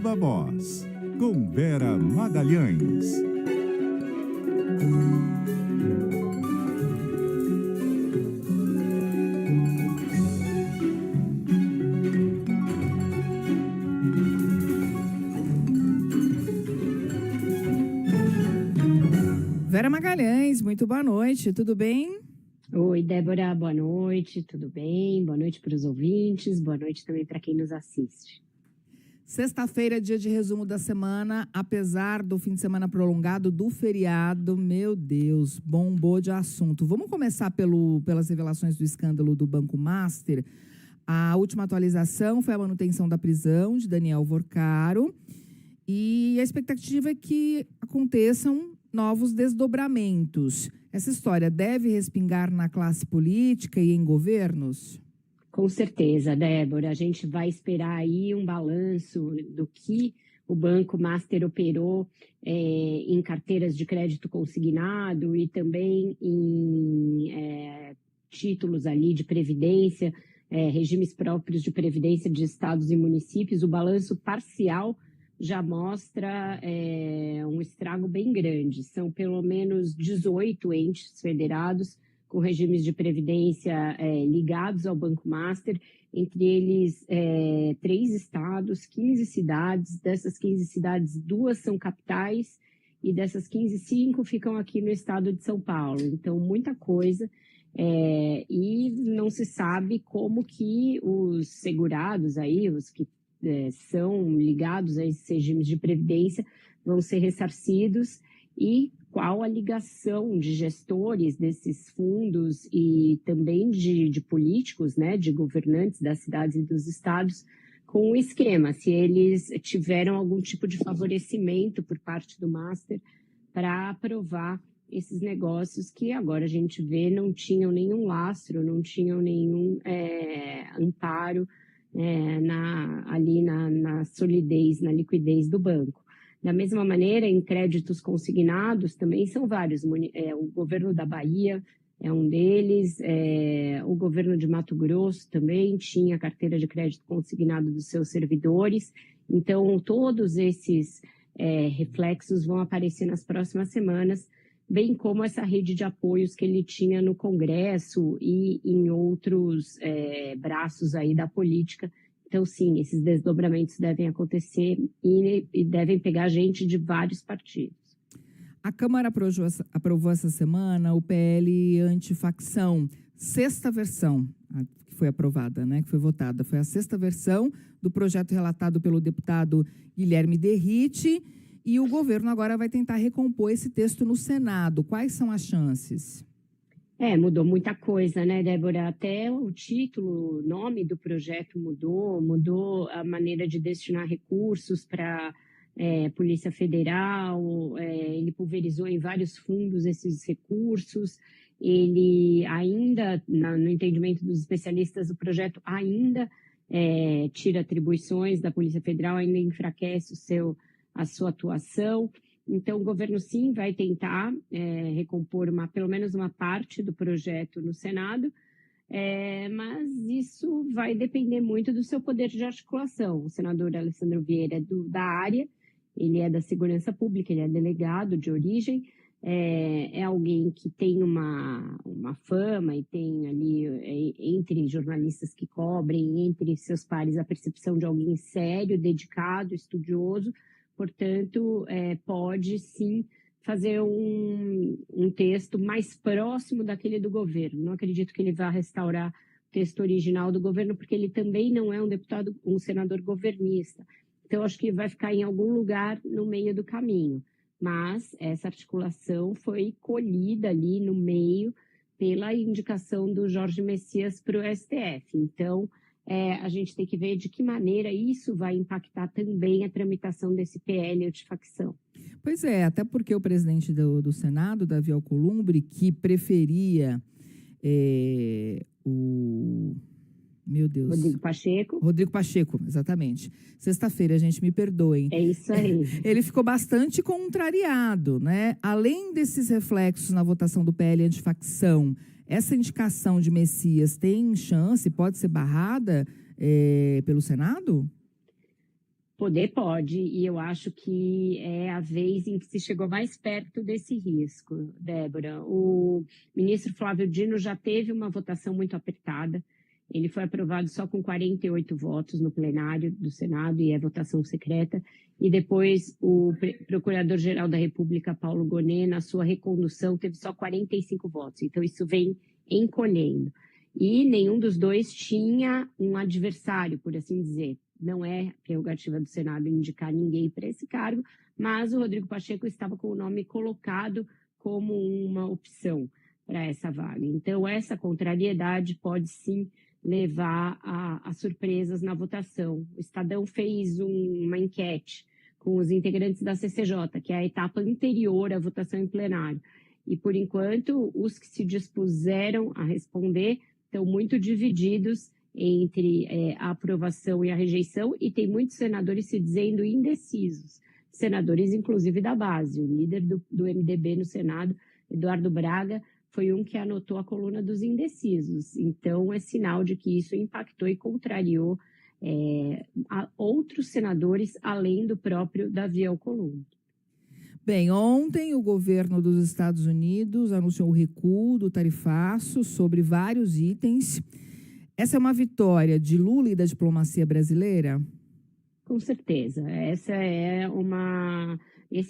Viva Voz, com Vera Magalhães. Vera Magalhães, muito boa noite, tudo bem? Oi, Débora, boa noite, tudo bem? Boa noite para os ouvintes, boa noite também para quem nos assiste. Sexta-feira, dia de resumo da semana, apesar do fim de semana prolongado do feriado, meu Deus, bombou de assunto. Vamos começar pelas revelações do escândalo do Banco Master. A última atualização foi a manutenção da prisão de Daniel Vorcaro e a expectativa é que aconteçam novos desdobramentos. Essa história deve respingar na classe política e em governos? Com certeza, Débora. A gente vai esperar aí um balanço do que o Banco Master operou em carteiras de crédito consignado e também em títulos ali de previdência, regimes próprios de previdência de estados e municípios. O balanço parcial já mostra um estrago bem grande. São pelo menos 18 entes federados com regimes de previdência ligados ao Banco Master, entre eles 3 estados, 15 cidades. Dessas 15 cidades, 2 são capitais e dessas 15, 5 ficam aqui no estado de São Paulo. Então, muita coisa. E não se sabe como que os segurados aí, os que são ligados a esses regimes de previdência, vão ser ressarcidos e qual a ligação de gestores desses fundos e também de políticos, né, de governantes das cidades e dos estados com o esquema, se eles tiveram algum tipo de favorecimento por parte do Master para aprovar esses negócios que agora a gente vê não tinham nenhum lastro, não tinham nenhum amparo ali na solidez, na liquidez do banco. Da mesma maneira, em créditos consignados também são vários. O governo da Bahia é um deles, o governo de Mato Grosso também tinha carteira de crédito consignado dos seus servidores. Então, todos esses reflexos vão aparecer nas próximas semanas, bem como essa rede de apoios que ele tinha no Congresso e em outros braços aí da política. Então, sim, esses desdobramentos devem acontecer e devem pegar gente de vários partidos. A Câmara aprovou essa semana o PL antifacção, sexta versão que foi aprovada, né, que foi votada. Foi a sexta versão do projeto relatado pelo deputado Guilherme Derrite. E o governo agora vai tentar recompor esse texto no Senado. Quais são as chances? Mudou muita coisa, né, Débora? Até o título, o nome do projeto mudou a maneira de destinar recursos para Polícia Federal, ele pulverizou em vários fundos esses recursos. Ele ainda, no entendimento dos especialistas, o projeto ainda tira atribuições da Polícia Federal, ainda enfraquece a sua atuação. Então, o governo, sim, vai tentar recompor pelo menos uma parte do projeto no Senado, mas isso vai depender muito do seu poder de articulação. O senador Alessandro Vieira é da área, ele é da segurança pública, ele é delegado de origem, é alguém que tem uma fama e tem ali, entre jornalistas que cobrem, entre seus pares, a percepção de alguém sério, dedicado, estudioso. Portanto, pode sim fazer um texto mais próximo daquele do governo. Não acredito que ele vá restaurar o texto original do governo, porque ele também não é um senador governista. Então, acho que vai ficar em algum lugar no meio do caminho. Mas essa articulação foi colhida ali no meio pela indicação do Jorge Messias para o STF. Então, a gente tem que ver de que maneira isso vai impactar também a tramitação desse PL antifacção. Pois é, até porque o presidente do Senado, Davi Alcolumbre, que preferia Meu Deus. Rodrigo Pacheco, exatamente. Sexta-feira, gente, me perdoem. É isso aí. Ele ficou bastante contrariado, né? Além desses reflexos na votação do PL antifacção, essa indicação de Messias tem chance, pode ser barrada pelo Senado? Poder pode, e eu acho que é a vez em que se chegou mais perto desse risco, Débora. O ministro Flávio Dino já teve uma votação muito apertada. Ele foi aprovado só com 48 votos no plenário do Senado, e é votação secreta. E depois o Procurador-Geral da República, Paulo Gonet, na sua recondução, teve só 45 votos. Então, isso vem encolhendo. E nenhum dos dois tinha um adversário, por assim dizer. Não é prerrogativa do Senado indicar ninguém para esse cargo, mas o Rodrigo Pacheco estava com o nome colocado como uma opção para essa vaga. Então, essa contrariedade pode sim levar a surpresas na votação. O Estadão fez uma enquete com os integrantes da CCJ, que é a etapa anterior à votação em plenário. E, por enquanto, os que se dispuseram a responder estão muito divididos entre a aprovação e a rejeição, e tem muitos senadores se dizendo indecisos, senadores inclusive da base. O líder do MDB no Senado, Eduardo Braga, foi um que anotou a coluna dos indecisos. Então, é sinal de que isso impactou e contrariou outros senadores, além do próprio Davi Alcolumbre. Bem, ontem o governo dos Estados Unidos anunciou o recuo do tarifaço sobre vários itens. Essa é uma vitória de Lula e da diplomacia brasileira? Com certeza. Esse é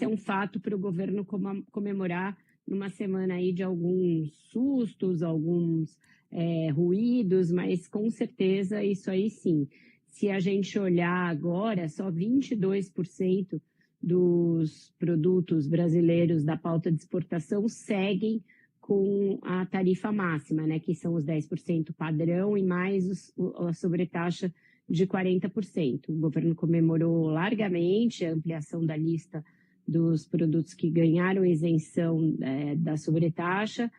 um fato para o governo comemorar numa semana aí de alguns sustos, alguns ruídos, mas com certeza isso aí sim. Se a gente olhar agora, só 22% dos produtos brasileiros da pauta de exportação seguem com a tarifa máxima, né, que são os 10% padrão e mais a sobretaxa de 40%. O governo comemorou largamente a ampliação da lista dos produtos que ganharam isenção da sobretaxa.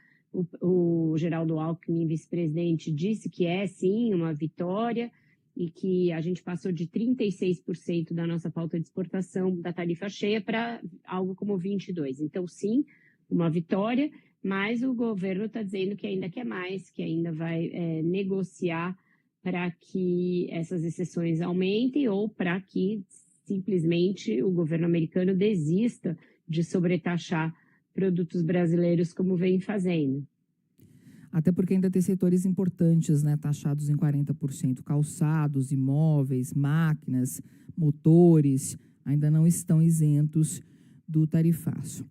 O Geraldo Alckmin, vice-presidente, disse que é, sim, uma vitória e que a gente passou de 36% da nossa pauta de exportação da tarifa cheia para algo como 22%. Então, sim, uma vitória, mas o governo está dizendo que ainda quer mais, que ainda vai negociar para que essas exceções aumentem ou para que simplesmente o governo americano desista de sobretaxar produtos brasileiros como vem fazendo. Até porque ainda tem setores importantes, né, taxados em 40%. Calçados, imóveis, máquinas, motores, ainda não estão isentos do tarifaço.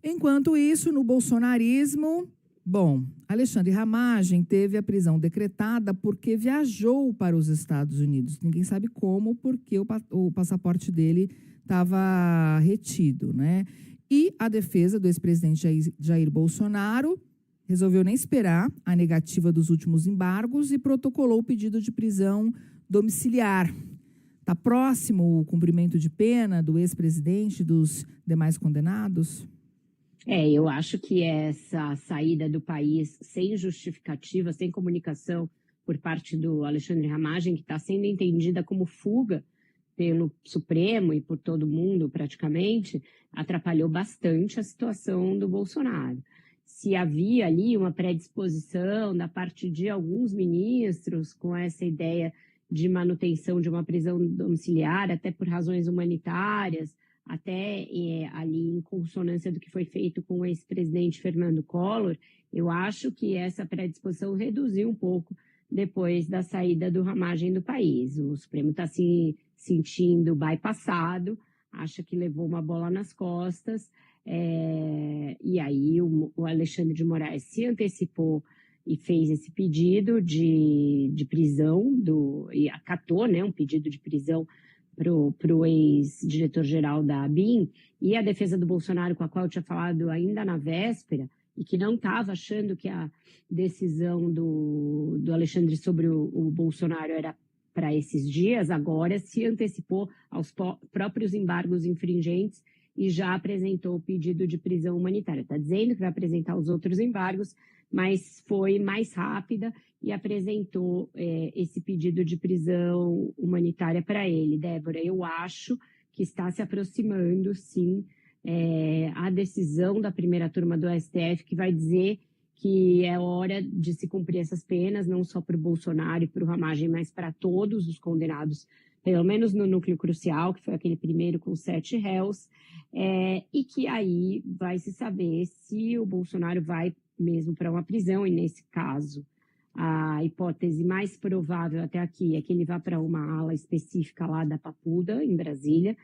Enquanto isso, no bolsonarismo, bom, Alexandre Ramagem teve a prisão decretada porque viajou para os Estados Unidos. Ninguém sabe como, porque o passaporte dele estava retido, né? E a defesa do ex-presidente Jair Bolsonaro resolveu nem esperar a negativa dos últimos embargos e protocolou o pedido de prisão domiciliar. Está próximo o cumprimento de pena do ex-presidente e dos demais condenados? Eu acho que essa saída do país sem justificativa, sem comunicação por parte do Alexandre Ramagem, que está sendo entendida como fuga pelo Supremo e por todo mundo praticamente, atrapalhou bastante a situação do Bolsonaro. Se havia ali uma predisposição da parte de alguns ministros com essa ideia de manutenção de uma prisão domiciliar, até por razões humanitárias, até ali em consonância do que foi feito com o ex-presidente Fernando Collor, eu acho que essa predisposição reduziu um pouco depois da saída do Ramagem do país. O Supremo está se sentindo bypassado, acha que levou uma bola nas costas, e aí o Alexandre de Moraes se antecipou e fez esse pedido de prisão, e acatou, né, um pedido de prisão para o ex-diretor-geral da ABIN, e a defesa do Bolsonaro, com a qual eu tinha falado ainda na véspera, e que não estava achando que a decisão do Alexandre sobre o Bolsonaro era para esses dias, agora se antecipou aos próprios embargos infringentes e já apresentou o pedido de prisão humanitária. Está dizendo que vai apresentar os outros embargos, mas foi mais rápida e apresentou esse pedido de prisão humanitária para ele. Débora, eu acho que está se aproximando, sim, a decisão da primeira turma do STF, que vai dizer que é hora de se cumprir essas penas, não só para o Bolsonaro e para o Ramagem, mas para todos os condenados pelo menos no núcleo crucial, que foi aquele primeiro com 7 réus, e que aí vai se saber se o Bolsonaro vai mesmo para uma prisão, e nesse caso, a hipótese mais provável até aqui é que ele vá para uma ala específica lá da Papuda, em Brasília,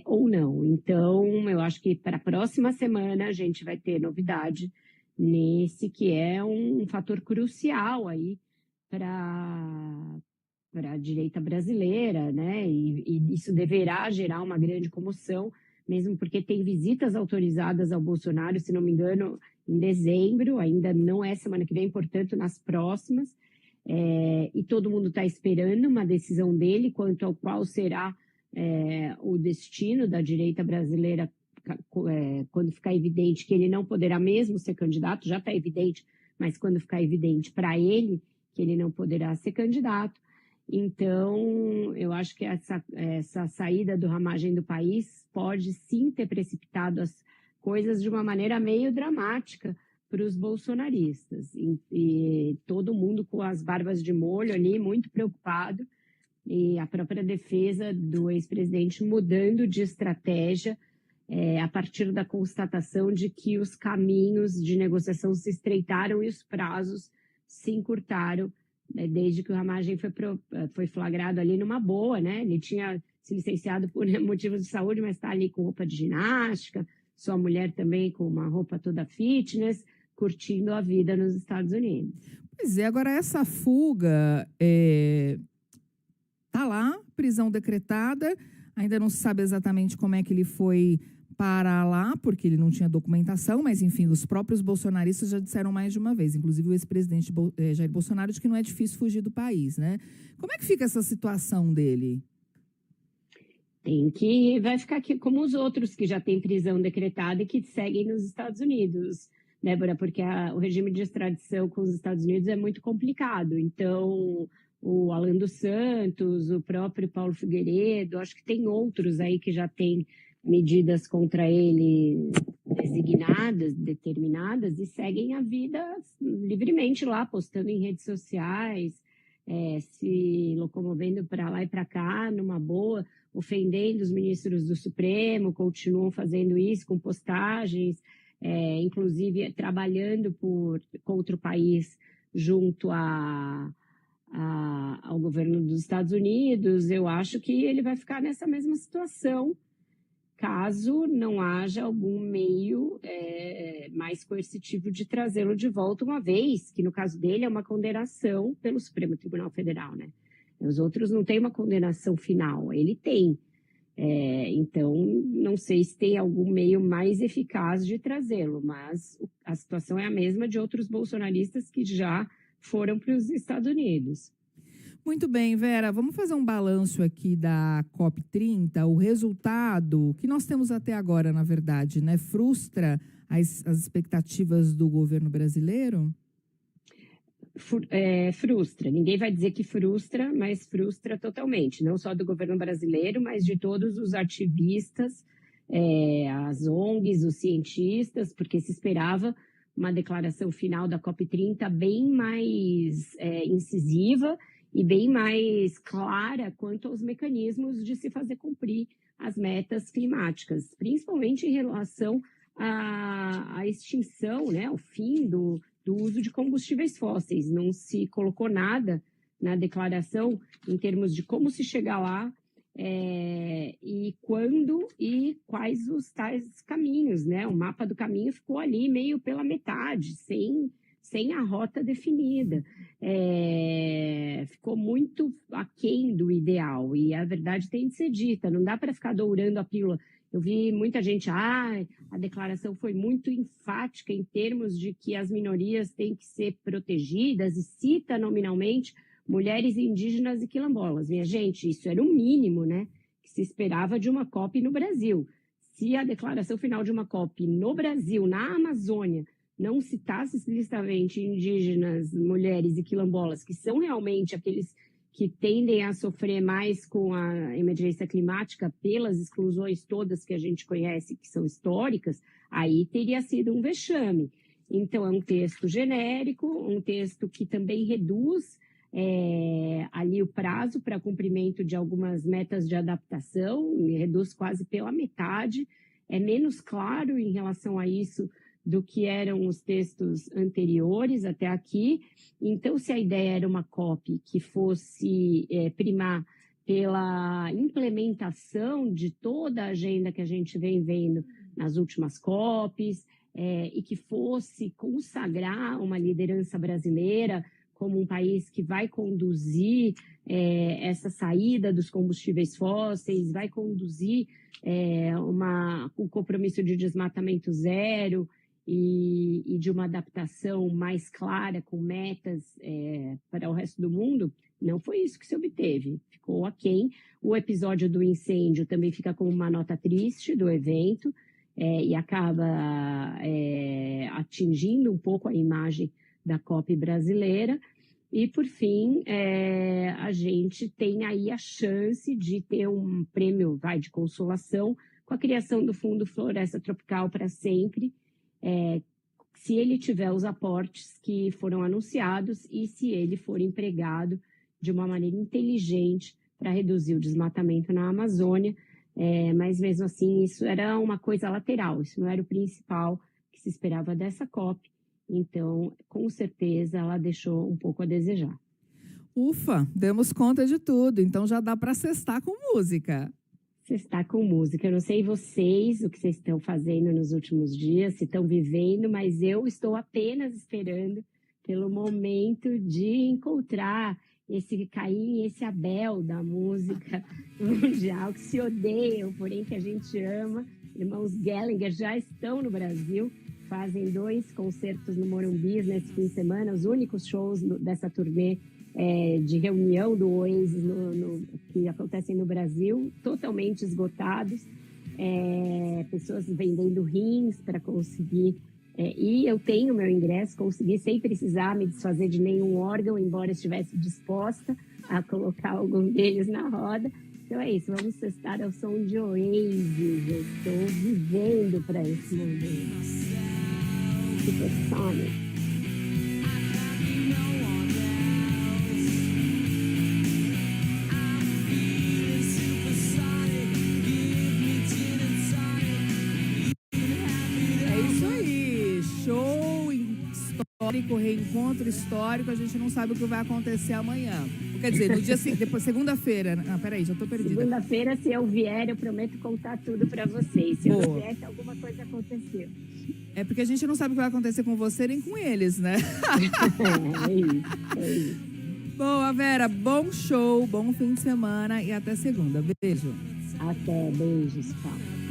ou não. Então, eu acho que para a próxima semana a gente vai ter novidade nesse que é um fator crucial aí para a direita brasileira, né? E isso deverá gerar uma grande comoção, mesmo porque tem visitas autorizadas ao Bolsonaro, se não me engano, em dezembro, ainda não é semana que vem, portanto, nas próximas. E todo mundo está esperando uma decisão dele quanto ao qual será o destino da direita brasileira quando ficar evidente que ele não poderá mesmo ser candidato, já está evidente, mas quando ficar evidente para ele que ele não poderá ser candidato. Então, eu acho que essa saída do Ramagem do país pode sim ter precipitado as coisas de uma maneira meio dramática para os bolsonaristas. E todo mundo com as barbas de molho ali, muito preocupado, e a própria defesa do ex-presidente mudando de estratégia a partir da constatação de que os caminhos de negociação se estreitaram e os prazos se encurtaram, desde que o Ramagem foi flagrado ali numa boa, né? Ele tinha se licenciado por motivos de saúde, mas está ali com roupa de ginástica, sua mulher também com uma roupa toda fitness, curtindo a vida nos Estados Unidos. Pois é, agora essa fuga tá lá, prisão decretada, ainda não se sabe exatamente como é que ele foi parar lá, porque ele não tinha documentação, mas, enfim, os próprios bolsonaristas já disseram mais de uma vez, inclusive o ex-presidente Jair Bolsonaro, de que não é difícil fugir do país, né? Como é que fica essa situação dele? Vai ficar aqui como os outros que já têm prisão decretada e que seguem nos Estados Unidos, Débora, porque o regime de extradição com os Estados Unidos é muito complicado. Então, o Alan dos Santos, o próprio Paulo Figueiredo, acho que tem outros aí que já têm medidas contra ele determinadas, e seguem a vida livremente lá, postando em redes sociais, se locomovendo para lá e para cá, numa boa, ofendendo os ministros do Supremo, continuam fazendo isso com postagens, inclusive trabalhando contra o país junto ao governo dos Estados Unidos. Eu acho que ele vai ficar nessa mesma situação, caso não haja algum meio mais coercitivo de trazê-lo de volta, uma vez que, no caso dele, é uma condenação pelo Supremo Tribunal Federal, né? Os outros não têm uma condenação final, ele tem. Então, não sei se tem algum meio mais eficaz de trazê-lo, mas a situação é a mesma de outros bolsonaristas que já foram para os Estados Unidos. Muito bem, Vera, vamos fazer um balanço aqui da COP30. O resultado que nós temos até agora, na verdade, né, frustra as expectativas do governo brasileiro? Frustra. Ninguém vai dizer que frustra, mas frustra totalmente. Não só do governo brasileiro, mas de todos os ativistas, as ONGs, os cientistas, porque se esperava uma declaração final da COP30 bem mais incisiva e bem mais clara quanto aos mecanismos de se fazer cumprir as metas climáticas, principalmente em relação à extinção, né, ao fim do uso de combustíveis fósseis. Não se colocou nada na declaração em termos de como se chegar lá, e quando e quais os tais caminhos, né? O mapa do caminho ficou ali meio pela metade, sem a rota definida. Ficou muito aquém do ideal, e a verdade tem de ser dita, não dá para ficar dourando a pílula. Eu vi muita gente, a declaração foi muito enfática em termos de que as minorias têm que ser protegidas, e cita nominalmente mulheres indígenas e quilombolas. Minha gente, isso era o mínimo, né, que se esperava de uma COP no Brasil. Se a declaração final de uma COP no Brasil, na Amazônia, não citasse explicitamente indígenas, mulheres e quilombolas, que são realmente aqueles que tendem a sofrer mais com a emergência climática pelas exclusões todas que a gente conhece, que são históricas, aí teria sido um vexame. Então, é um texto genérico, um texto que também reduz ali o prazo para cumprimento de algumas metas de adaptação, reduz quase pela metade, é menos claro em relação a isso do que eram os textos anteriores até aqui. Então, se a ideia era uma COP que fosse primar pela implementação de toda a agenda que a gente vem vendo nas últimas COPs, e que fosse consagrar uma liderança brasileira como um país que vai conduzir essa saída dos combustíveis fósseis, vai conduzir um compromisso de desmatamento zero e de uma adaptação mais clara, com metas para o resto do mundo, não foi isso que se obteve. Ficou aquém. O episódio do incêndio também fica como uma nota triste do evento e acaba atingindo um pouco a imagem da COP brasileira. E, por fim, a gente tem aí a chance de ter um prêmio de consolação com a criação do Fundo Floresta Tropical para sempre, se ele tiver os aportes que foram anunciados e se ele for empregado de uma maneira inteligente para reduzir o desmatamento na Amazônia. Mas, mesmo assim, isso era uma coisa lateral, isso não era o principal que se esperava dessa COP. Então, com certeza, ela deixou um pouco a desejar. Ufa, demos conta de tudo. Então, já dá para sextar com música. Sextar com música. Eu não sei vocês, o que vocês estão fazendo nos últimos dias, se estão vivendo, mas eu estou apenas esperando pelo momento de encontrar esse Caim e esse Abel da música mundial, que se odeiam, porém que a gente ama. Irmãos Gallagher já estão no Brasil, fazem 2 concertos no Morumbi nesse fim de semana, os únicos shows dessa turnê de reunião do Oasis que acontecem no Brasil, totalmente esgotados, pessoas vendendo rins para conseguir, e eu tenho meu ingresso, consegui sem precisar me desfazer de nenhum órgão, embora estivesse disposta a colocar algum deles na roda. Então é isso, vamos testar ao som de Oasis, eu estou vivendo para esse momento. Supersonic. Histórico, reencontro histórico, a gente não sabe o que vai acontecer amanhã. Quer dizer, no dia seguinte, depois, segunda-feira. Ah, peraí, já tô perdida. Segunda-feira, se eu vier, eu prometo contar tudo para vocês. Se eu não vier, alguma coisa aconteceu. É porque a gente não sabe o que vai acontecer com você nem com eles, né? É isso. Boa, Vera, bom show, bom fim de semana e até segunda. Beijo. Até, beijos, tchau.